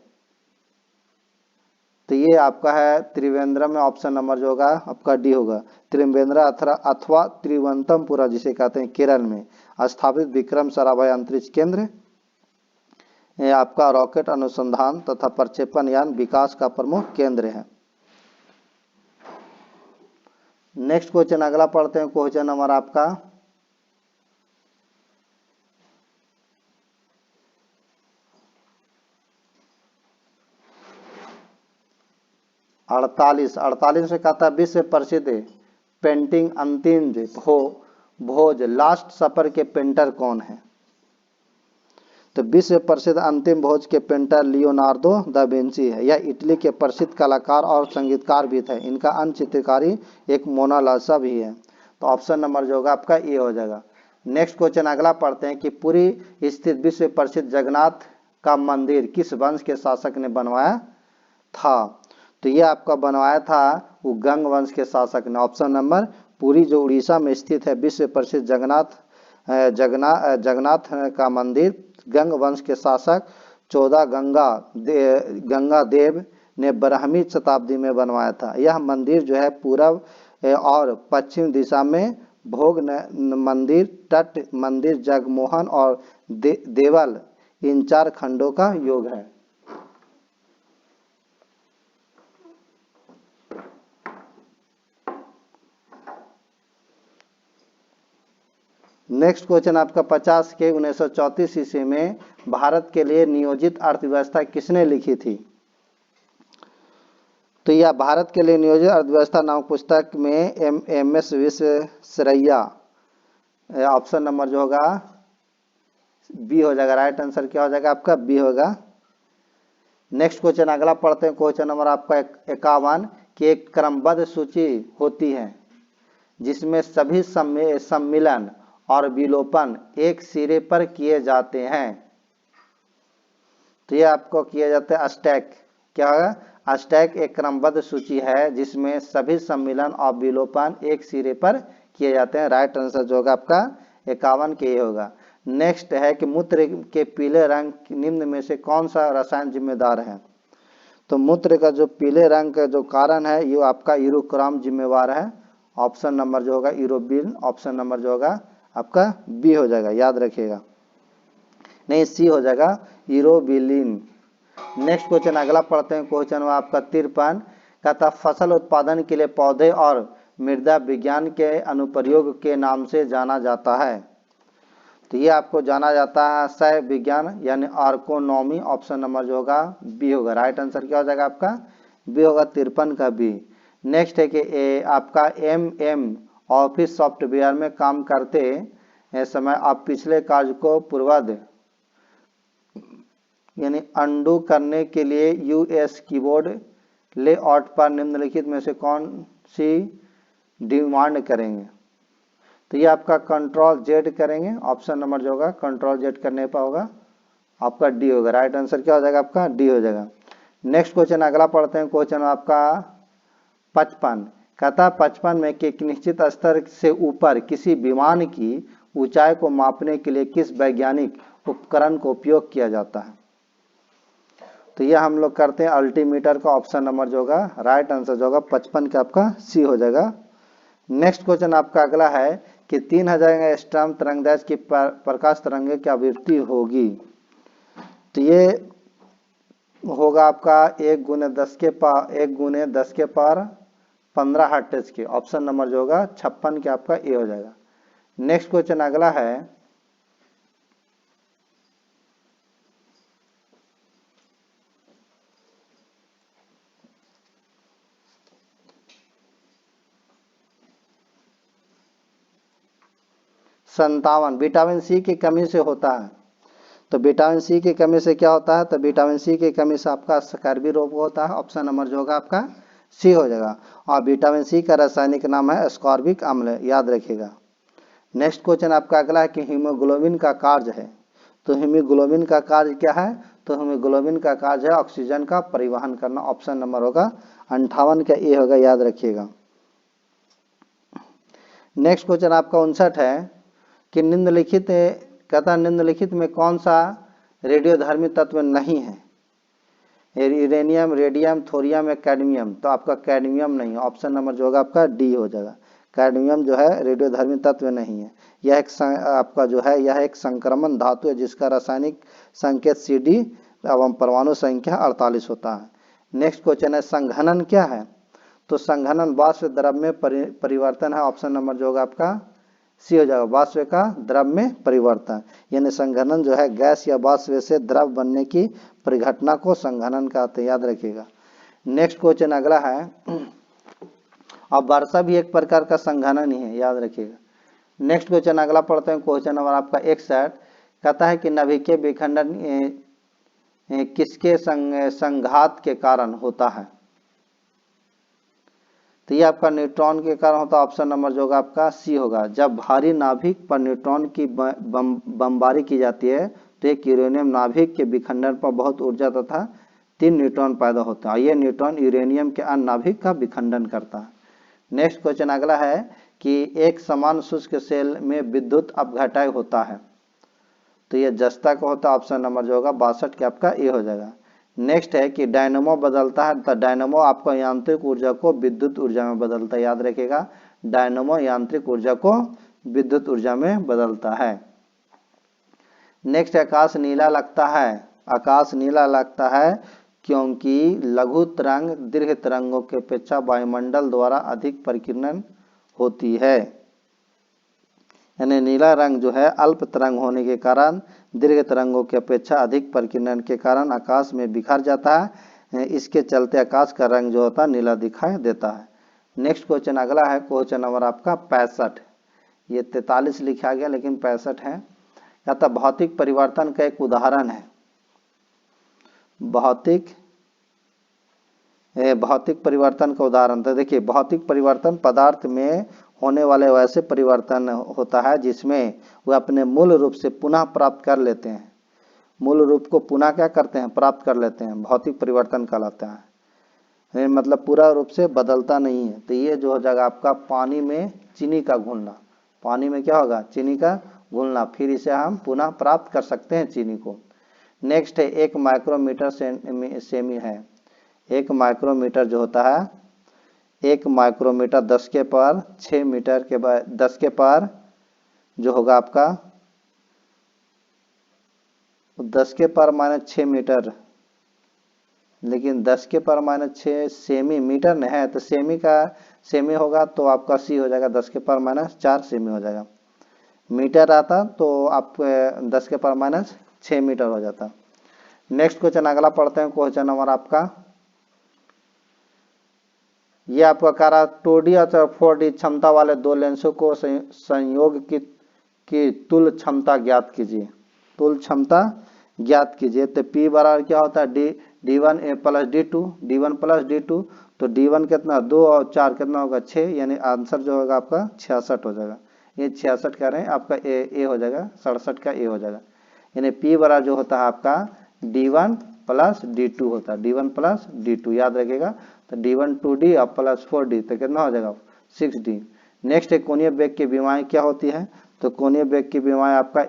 तो ये आपका है त्रिवेंद्रम में, ऑप्शन नंबर जो होगा आपका डी होगा। त्रिवेंद्र अथवा त्रिवंतमपुरा जिसे कहते हैं केरल में स्थापित विक्रम साराभाई अंतरिक्ष केंद्र ये आपका रॉकेट अनुसंधान तथा प्रक्षेपण यान विकास का प्रमुख केंद्र है। नेक्स्ट क्वेश्चन अगला पढ़ते हैं क्वेश्चन नंबर आपका 48 में कहता है विश्व प्रसिद्ध पेंटिंग अंतिम भोज लास्ट सपर के पेंटर कौन है। तो विश्व प्रसिद्ध अंतिम भोज के पेंटर लियोनार्दो दा विंची है। यह इटली के प्रसिद्ध कलाकार और संगीतकार भी थे। इनका अन्य चित्रकारी एक मोनालिसा भी है। तो ऑप्शन नंबर जो होगा आपका ए हो जाएगा। नेक्स्ट क्वेश्चन अगला पढ़ते हैं कि पुरी स्थित विश्व प्रसिद्ध जगन्नाथ का मंदिर किस वंश के शासक ने बनवाया था। तो ये आपका बनवाया था वो गंग वंश के शासक ने। ऑप्शन नंबर पुरी जो उड़ीसा में स्थित है विश्व प्रसिद्ध जगन्नाथ का मंदिर गंग वंश के शासक 14 गंगा देव ने 12वीं शताब्दी में बनवाया था। यह मंदिर जो है पूर्व और पश्चिम दिशा में भोग मंदिर, तट मंदिर, जगमोहन और देवल इन 4 खंडों का योग है। नेक्स्ट क्वेश्चन आपका 50 के 1934 ईस्वी में भारत के लिए नियोजित अर्थव्यवस्था किसने लिखी थी। तो यह भारत के लिए नियोजित अर्थव्यवस्था नामक पुस्तक में एम.एस. विश्वेश्वरैया ऑप्शन नंबर जो होगा बी हो जाएगा। राइट आंसर क्या हो जाएगा आपका बी होगा। नेक्स्ट क्वेश्चन अगला पढ़ते हैं क्वेश्चन नंबर आपका 51 कि एक क्रमबद्ध सूची होती है जिसमें सभी सम्मिलन और विलोपन एक सिरे पर किए जाते हैं। तो ये आपको किया जाता है स्टैक। क्या होगा स्टैक एक क्रमबद्ध सूची है जिसमें सभी सम्मिलन और विलोपन एक सिरे पर किए जाते हैं। राइट आंसर जो होगा आपका 51 के ये होगा। नेक्स्ट है कि मूत्र के पीले रंग निम्न में से कौन सा रसायन जिम्मेदार है। तो मूत्र का जो पीले रंग का जो कारण है ये आपका यूरोक्रोम जिम्मेवार है। ऑप्शन नंबर जो होगा यूरोबिन, ऑप्शन नंबर जो होगा आपका बी हो जाएगा, याद रखिएगा, नहीं सी हो जाएगा यूरोबिलिन। नेक्स्ट क्वेश्चन अगला पढ़ते हैं क्वेश्चन आपका 53 कहता फसल उत्पादन के लिए पौधे और मृदा विज्ञान के अनुप्रयोग के नाम से जाना जाता है। तो ये आपको जाना जाता है सह विज्ञान यानी आर्कोनॉमी। ऑप्शन नंबर जो होगा बी होगा। राइट आंसर क्या हो जाएगा आपका बी होगा 53 का बी। नेक्स्ट है कि आपका एम ऑफिस सॉफ्टवेयर में काम करते समय आप पिछले कार्य को पूर्ववत यानी अंडू करने के लिए यूएस कीबोर्ड लेआउट पर निम्नलिखित में से कौन सी डिमांड करेंगे। तो ये आपका कंट्रोल जेड करेंगे। ऑप्शन नंबर जो होगा कंट्रोल जेड करने पर होगा आपका डी होगा। राइट आंसर क्या हो जाएगा आपका डी हो जाएगा। नेक्स्ट क्वेश्चन अगला पढ़ते हैं क्वेश्चन आपका 55 कहता 55 में कि एक निश्चित स्तर से ऊपर किसी विमान की ऊंचाई को मापने के लिए किस वैज्ञानिक उपकरण को उपयोग किया जाता है। तो यह हम लोग करते हैं अल्टीमीटर का। ऑप्शन नंबर जो होगा राइट आंसर जो होगा 55 का आपका सी हो जाएगा। नेक्स्ट क्वेश्चन आपका अगला है कि 3000 एंगस्ट्रॉम तरंगदैर्घ्य की प्रकाश तरंगे की आवृत्ति होगी। तो ये होगा आपका 1 × 10 के पावर 15 हर्ट्ज के। ऑप्शन नंबर जो होगा 56 के आपका ए हो जाएगा। नेक्स्ट क्वेश्चन अगला है संतावन विटामिन सी की कमी से होता है। तो विटामिन सी की कमी से क्या होता है। तो विटामिन सी की कमी से आपका स्कर्वी रोग होता है। ऑप्शन नंबर जो होगा आपका सी हो जाएगा। और विटामिन सी का रासायनिक नाम है एस्कॉर्बिक अम्ल, याद रखिएगा। नेक्स्ट क्वेश्चन आपका अगला है कि हीमोग्लोबिन का कार्य है। तो हीमोग्लोबिन का कार्य क्या है। तो हीमोग्लोबिन का कार्य है ऑक्सीजन का परिवहन करना। ऑप्शन नंबर होगा 58 का ए होगा, याद रखिएगा। नेक्स्ट क्वेश्चन आपका 59 है कि निम्नलिखित कहता निम्नलिखित में कौन सा रेडियोधर्मी तत्व नहीं है? यूरेनियम, रेडियम, थोरियम या कैडमियम। तो आपका कैडमियम नहीं है, ऑप्शन नंबर जो होगा आपका डी हो जाएगा। कैडमियम जो है रेडियोधर्मी तत्व नहीं है। यह एक आपका जो है यह एक संक्रमण धातु है जिसका रासायनिक संकेत Cd एवं परमाणु संख्या 48 होता है। नेक्स्ट क्वेश्चन है संघनन क्या है? तो संघनन वाष्प द्रव में परिवर्तन है, ऑप्शन नंबर जो होगा आपका सी हो जाएगा, वाष्प का द्रव में परिवर्तन। यानी संघनन जो है गैस या वाष्प से द्रव बनने की परिघटना को संघनन कहते हैं, याद रखिएगा। नेक्स्ट क्वेश्चन अगला है, अब वर्षा भी एक प्रकार का संघनन ही है, याद रखिएगा। नेक्स्ट क्वेश्चन अगला पढ़ते हैं, क्वेश्चन नंबर आपका 61 कहता है कि नाभिकीय विखंडन किसके संघात के कारण होता है? तो ये आपका न्यूट्रॉन के कारण होता है, ऑप्शन नंबर जो होगा आपका सी होगा। जब भारी नाभिक पर न्यूट्रॉन की बमबारी की जाती है तो एक यूरेनियम नाभिक के विखंडन पर बहुत ऊर्जा तथा 3 न्यूट्रॉन पैदा होता है। ये न्यूट्रॉन यूरेनियम के अन्य नाभिक का विखंडन करता है। नेक्स्ट क्वेश्चन अगला है कि एक समान शुष्क सेल में विद्युत अपघटय होता है, तो ये जस्ता का होता है, ऑप्शन नंबर जो होगा 62 के आपका ए हो जाएगा। नेक्स्ट है कि डायनेमो बदलता है, तो डायनेमो आपको यांत्रिक ऊर्जा को विद्युत ऊर्जा में बदलता है, याद रखिएगा। डायनेमो यांत्रिक ऊर्जा को विद्युत ऊर्जा में बदलता है। नेक्स्ट आकाश नीला लगता है, आकाश नीला लगता है क्योंकि लघु तरंग दीर्घ तरंगों के अपेक्षा वायुमंडल द्वारा अधिक परिकीर्णन होती है। यानी नीला रंग जो है अल्प तरंग होने के कारण दीर्घ तरंगों की अपेक्षा अधिक परिकीर्णन के कारण आकाश में बिखर जाता है। इसके चलते आकाश का रंग जो होता है नीला दिखाई देता है। नेक्स्ट क्वेश्चन अगला है, क्वेश्चन नंबर आपका 65। ये 43 लिखा गया लेकिन 65 है। कहता भौतिक परिवर्तन का एक उदाहरण है, भौतिक परिवर्तन का उदाहरण। तो देखिए भौतिक परिवर्तन पदार्थ में होने वाले वैसे परिवर्तन होता है जिसमें वे अपने मूल रूप से पुनः प्राप्त कर लेते हैं। मूल रूप को पुनः क्या करते हैं? प्राप्त कर लेते हैं, भौतिक परिवर्तन कहलाता है। मतलब पूरा रूप से बदलता नहीं है। तो ये जो हो जाएगा आपका पानी में चीनी का घुलना, पानी में क्या होगा? चीनी का घुलना, फिर इसे हम पुनः प्राप्त कर सकते हैं चीनी को। नेक्स्ट है 1 माइक्रोमीटर सेमी है। 1 माइक्रोमीटर जो होता है, 1 माइक्रोमीटर 10 के पावर 6 मीटर के बाद 10 के पावर जो होगा आपका 10 के पावर -6 मीटर, लेकिन 10 के पावर -6 सेमी मीटर नहीं है, तो सेमी होगा तो आपका सी हो जाएगा, 10 के पावर -4 सेमी हो जाएगा। मीटर आता तो आप 10 के पावर -6 मीटर हो जाता। नेक्स्ट क्वेश्चन अगला पढ़ते हैं, क्वेश्चन नंबर आपका ये आपका कह रहा 2D और 4D क्षमता वाले दो लेंसों को संयोग की तुल्य क्षमता ज्ञात कीजिए। तुल्य क्षमता ज्ञात कीजिए। तो P बराबर क्या होता है? D1 plus D2, D1 plus D2। तो D1 कितना? 2 और 4 कितना होगा? 6। यानी आंसर जो होगा आपका 66 हो जाएगा। ये 66 कह रहे हैं, आपका ए हो जाएगा, 67 का ए हो जाएगा। यानी P बराबर जो होता है आपका D1 प्लस D2 होता है, D1 प्लस D2 याद रखिएगा। तो D1 2D और प्लस 4D तो कितना हो जाएगा? 6D। नेक्स्ट है कोणीय वेग की विमाएँ क्या होती है? तो कोणीय वेग की विमाएँ आपका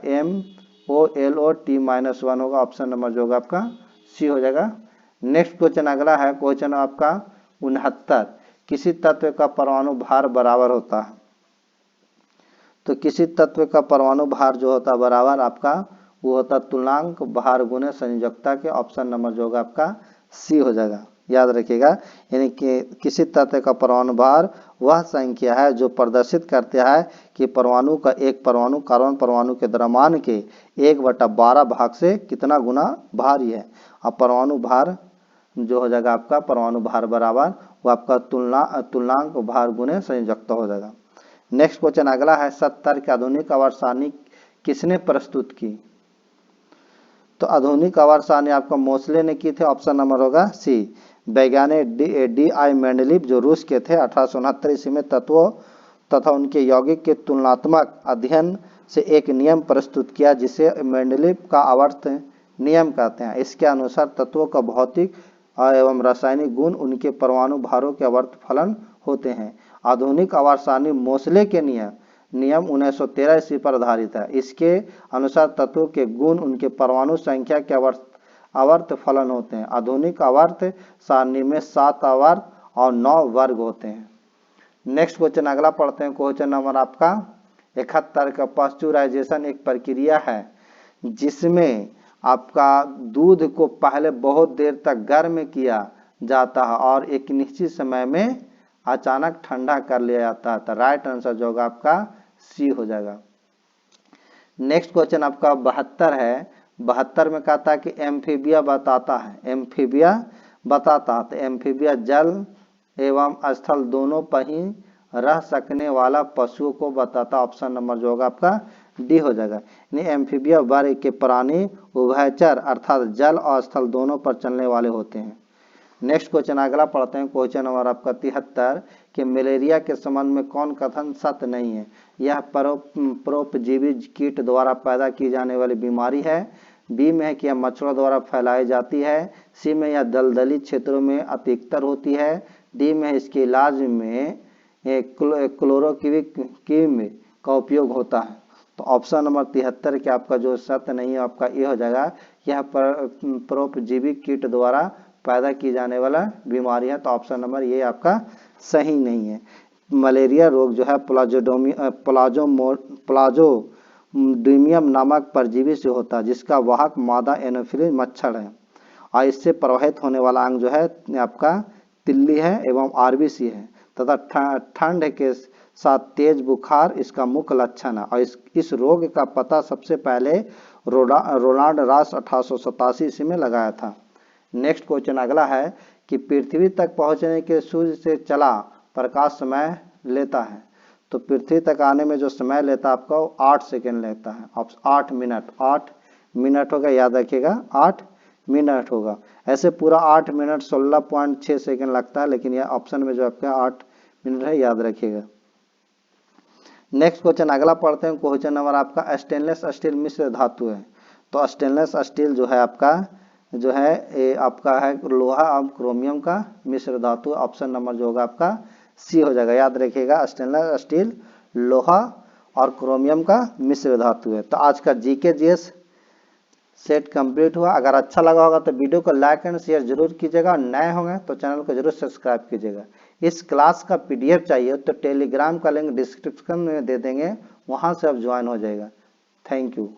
MOLOT-1 होगा, ऑप्शन नंबर जो होगा आपका सी हो जाएगा। नेक्स्ट क्वेश्चन अगला है, क्वेश्चन आपका 69। किसी तत्व का परमाणु भार बराबर होता है, तो किसी तत्व का परमाणु भार जो होता है बराबर आपका वो होता तुलनांक भार गुणे संयोजकता के, ऑप्शन नंबर जो होगा आपका सी हो जाएगा, याद रखिएगा। यानी कि किसी तत्व का परमाणु भार वह संख्या है जो प्रदर्शित करता है कि परमाणु का एक परमाणु कार्बन परमाणु के द्रव्यमान के 1/12 भाग से कितना गुना भारी है। अब परमाणु भार जो हो जाएगा आपका परमाणु भार बराबर वो आपका तुलनांक भार गुणे संयोजकता हो जाएगा। नेक्स्ट क्वेश्चन अगला है 70 की आधुनिक आवर्त सारणी किसने प्रस्तुत की? तो आधुनिक आवर्त सारणी आपका मोसले ने की थे, ऑप्शन नंबर होगा सी। वैज्ञानिक D.I. मेंडलीव जो रूस के थे 1869 ईस्वी में तत्वों तथा उनके यौगिक के तुलनात्मक अध्ययन से एक नियम प्रस्तुत किया जिसे मेंडलीव का आवर्त नियम कहते हैं। इसके अनुसार तत्वों का भौतिक एवं रासायनिक गुण उनके परमाणु भारों के आवर्त फलन होते हैं। आधुनिक आवर्त सारणी मोसले के नियम नियम 1913 ईस्वी पर आधारित है। इसके अनुसार तत्वों के गुण उनके परमाणु संख्या के आवर्त फलन होते हैं। आधुनिक आवर्त सारणी में 7 आवर्त और 9 वर्ग होते हैं। नेक्स्ट क्वेश्चन अगला पढ़ते हैं। क्वेश्चन नंबर आपका 71 का पास्चुराइजेशन एक प्रक्रिया है जिसमें आपका दूध को पहले बहुत देर तक गर्म किया जाता है और एक निश्चित समय में अचानक ठंडा कर लिया जाता है। तो राइट आंसर जो होगा आपका सी हो जाएगा। नेक्स्ट क्वेश्चन आपका 72 है। 72 में कहता है कि एम्फीबिया बताता है, एम्फीबिया बताता है। तो एम्फीबिया जल एवं स्थल दोनों पर ही रह सकने वाला पशुओं को बताता। ऑप्शन नंबर जो होगा आपका डी हो जाएगा। यानी एम्फीबिया वर्ग के प्राणी उभयचर अर्थात जल और स्थल दोनों पर चलने वाले होते हैं। नेक्स्ट क्वेश्चन अगला पढ़ते हैं। क्वेश्चन नंबर आपका 73 कि मलेरिया के संबंध में कौन कथन सत्य नहीं है। यह परोपजीवी कीट द्वारा पैदा की जाने वाली बीमारी है। बी में है कि यह मच्छरों द्वारा फैलाई जाती है। सी में यह दलदली क्षेत्रों में अधिकतर होती है। डी में इसके इलाज में क्लोरोक्विन का उपयोग होता है। तो ऑप्शन नंबर 73 के आपका जो सत्य नहीं है आपका ये हो जाएगा। यह परोपजीवी कीट द्वारा पैदा की जाने वाला बीमारी है। तो ऑप्शन नंबर ये आपका सही नहीं है। मलेरिया रोग जो है प्लाज्मोडियम नामक परजीवी से होता है जिसका वाहक मादा एनोफिलिस मच्छर है और इससे प्रवाहित होने वाला अंग जो है आपका तिल्ली है एवं आरबीसी है तथा ठंड के साथ तेज बुखार इसका मुख्य लक्षण है। और इस रोग का पता सबसे पहले रोनाल्ड रॉस 1887 ईस्वी में लगाया था। नेक्स्ट क्वेश्चन अगला है कि पृथ्वी तक पहुंचने के सूर्य से चला प्रकाश समय लेता है। तो पृथ्वी तक आने में जो समय लेता है आपका 8 सेकेंड लेता है। 8 मिनट होगा, याद रखिएगा 8 मिनट होगा। ऐसे पूरा 8 मिनट 16.6 सेकेंड लगता है, लेकिन यह ऑप्शन में जो आपका 8 मिनट है, याद रखिएगा। नेक्स्ट क्वेश्चन अगला पढ़ते हैं। क्वेश्चन नंबर आपका स्टेनलेस स्टील मिश्र धातु है। तो स्टेनलेस स्टील जो है आपका जो है ये आपका है लोहा और क्रोमियम का मिश्र धातु। ऑप्शन नंबर जो होगा आपका सी हो जाएगा। याद रखिएगा स्टेनलेस स्टील लोहा और क्रोमियम का मिश्र धातु है। तो आज का जीके जीएस सेट कंप्लीट हुआ। अगर अच्छा लगा होगा तो वीडियो को लाइक एंड शेयर जरूर कीजिएगा। नए होंगे तो चैनल को जरूर सब्सक्राइब कीजिएगा। इस क्लास का पीडीएफ चाहिए तो टेलीग्राम का लिंक डिस्क्रिप्शन में दे देंगे, वहां से आप ज्वाइन हो जाएगा। Thank you.